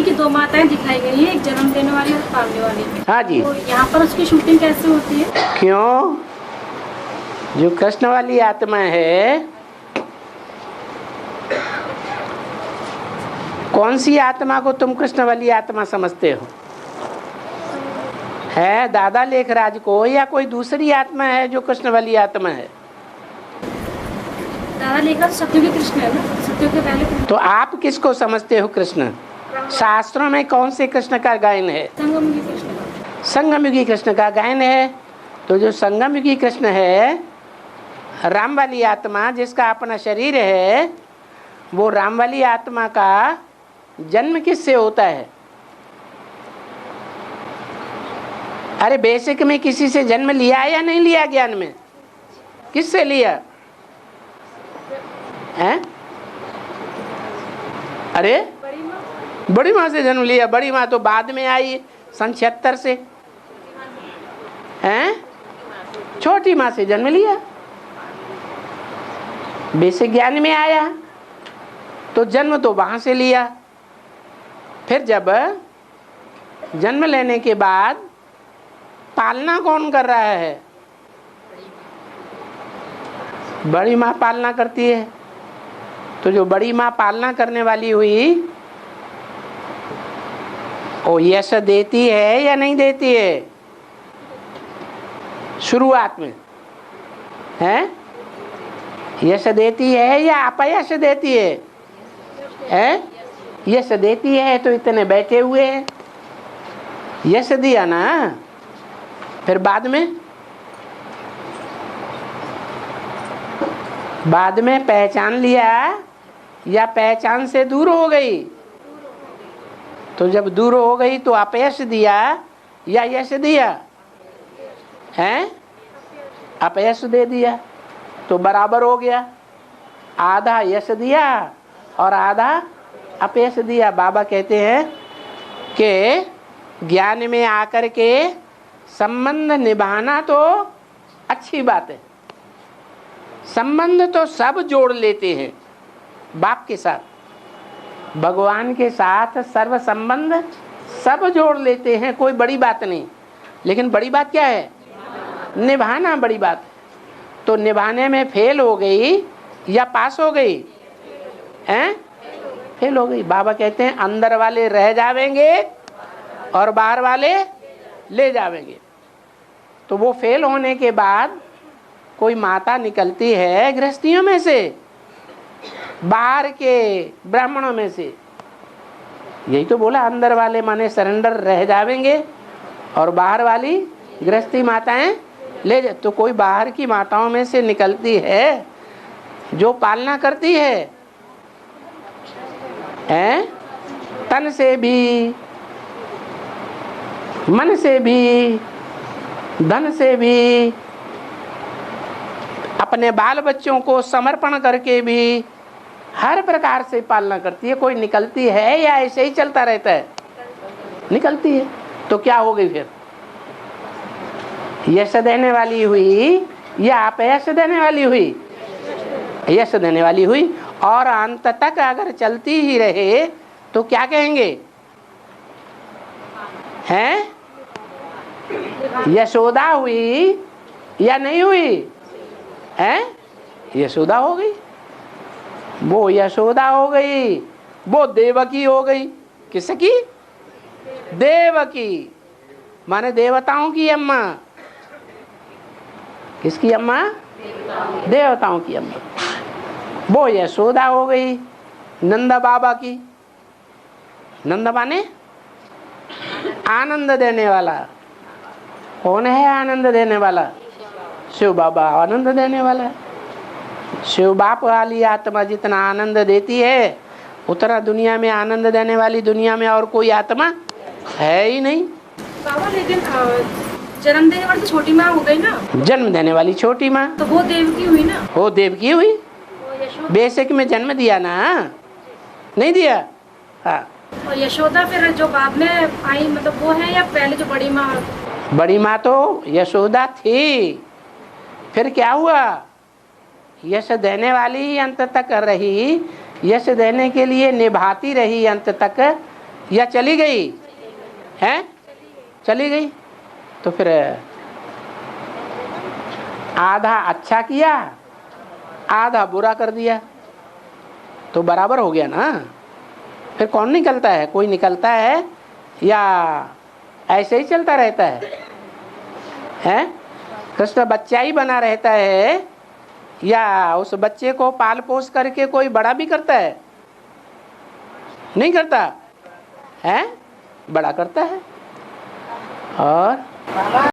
की दो माताएं दिखाई गई हैं, एक जन्म देने वाली और पालने वाली। हाँ जी। तो यहाँ पर उसकी शूटिंग कैसे होती है? क्यों? जो कृष्ण वाली आत्मा है, कौन सी आत्मा को तुम कृष्ण वाली आत्मा समझते हो? है दादा लेखराज को, या कोई दूसरी आत्मा है जो कृष्ण वाली आत्मा है? दादा लेखराज सत्युग के कृष्ण है ना, सत्युग के पहले कृष्ण। तो आप किसको समझते हो कृष्ण? शास्त्रों में कौन से कृष्ण का गायन है? संगमयुगी कृष्ण। संगमयुगी कृष्ण का गायन है। तो जो संगमयुगी कृष्ण है, राम वाली आत्मा जिसका अपना शरीर है, वो राम वाली आत्मा का जन्म किससे होता है? अरे बेसिक में किसी से जन्म लिया या नहीं लिया? ज्ञान में किससे लिया है? अरे बड़ी माँ से जन्म लिया। बड़ी माँ तो बाद में आई, सन 76 से। हैं? छोटी माँ से जन्म लिया, बेसिक ज्ञान में आया तो जन्म तो वहां से लिया। फिर जब जन्म लेने के बाद पालना कौन कर रहा है? बड़ी माँ पालना करती है। तो जो बड़ी माँ पालना करने वाली हुई, वो यश देती है या नहीं देती है? शुरुआत में है यश देती है या अपयश देती है? यश देती है तो इतने बैठे हुए हैं, यश दिया ना। फिर बाद में पहचान लिया या पहचान से दूर हो गई? तो जब दूर हो गई तो अपयश दिया या यश दिया? है अपयश दे दिया, तो बराबर हो गया। आधा यश दिया और आधा अपयश दिया। बाबा कहते हैं कि ज्ञान में आकर के संबंध निभाना तो अच्छी बात है। संबंध तो सब जोड़ लेते हैं, बाप के साथ, भगवान के साथ सर्व संबंध सब जोड़ लेते हैं, कोई बड़ी बात नहीं। लेकिन बड़ी बात क्या है? निभाना बड़ी बात है। तो निभाने में फेल हो गई या पास हो गई? हैं? फेल हो गई। बाबा कहते हैं अंदर वाले रह जावेंगे और बाहर वाले ले जावेंगे। तो वो फेल होने के बाद कोई माता निकलती है गृहस्थियों में से, बाहर के ब्राह्मणों में से। यही तो बोला, अंदर वाले माने सरेंडर रह जावेंगे और बाहर वाली गृहस्थी माताएं ले जा। तो कोई बाहर की माताओं में से निकलती है जो पालना करती है, तन से भी, मन से भी, धन से भी, अपने बाल बच्चों को समर्पण करके भी हर प्रकार से पालना करती है। कोई निकलती है या ऐसे ही चलता रहता है? निकलती है। तो क्या हो गई फिर? यश देने वाली हुई या अपयश देने वाली हुई? यश देने वाली हुई। और अंत तक अगर चलती ही रहे तो क्या कहेंगे? हैं? यशोदा हुई या नहीं हुई? हैं? यशोदा हो गई। वो यशोदा हो गई, वो देवकी हो गई। किसकी? देवकी, माने देवताओं की अम्मा। किसकी अम्मा? देवताओं की अम्मा। वो यशोदा हो गई नंदा बाबा की। नंदा माने आनंद देने वाला। कौन है आनंद देने वाला? शिव बाबा आनंद देने वाला है। शिव बाप वाली आत्मा जितना आनंद देती है, उतना दुनिया में आनंद देने वाली दुनिया में और कोई आत्मा है ही नहीं। बाबा लेकिन जन्म देने वाली छोटी माँ हो गई ना? जन्म देने वाली छोटी माँ तो वो देवकी हुई ना? वो देवकी हुई। बेसिक में जन्म दिया ना, नहीं दिया? हाँ। और यशोदा फिर जो बाद में आई, मतलब वो है या पहले जो बड़ी माँ? बड़ी माँ तो यशोदा थी। फिर क्या हुआ? यश देने वाली अंत तक रही, यश देने के लिए निभाती रही अंत तक, या चली गई है? चली गई। तो फिर आधा अच्छा किया, आधा बुरा कर दिया, तो बराबर हो गया ना। फिर कौन निकलता है? कोई निकलता है या ऐसे ही चलता रहता है? हैं? कृष्ण बच्चा ही बना रहता है या उस बच्चे को पाल पोस करके कोई बड़ा भी करता है? नहीं करता है, बड़ा करता है। और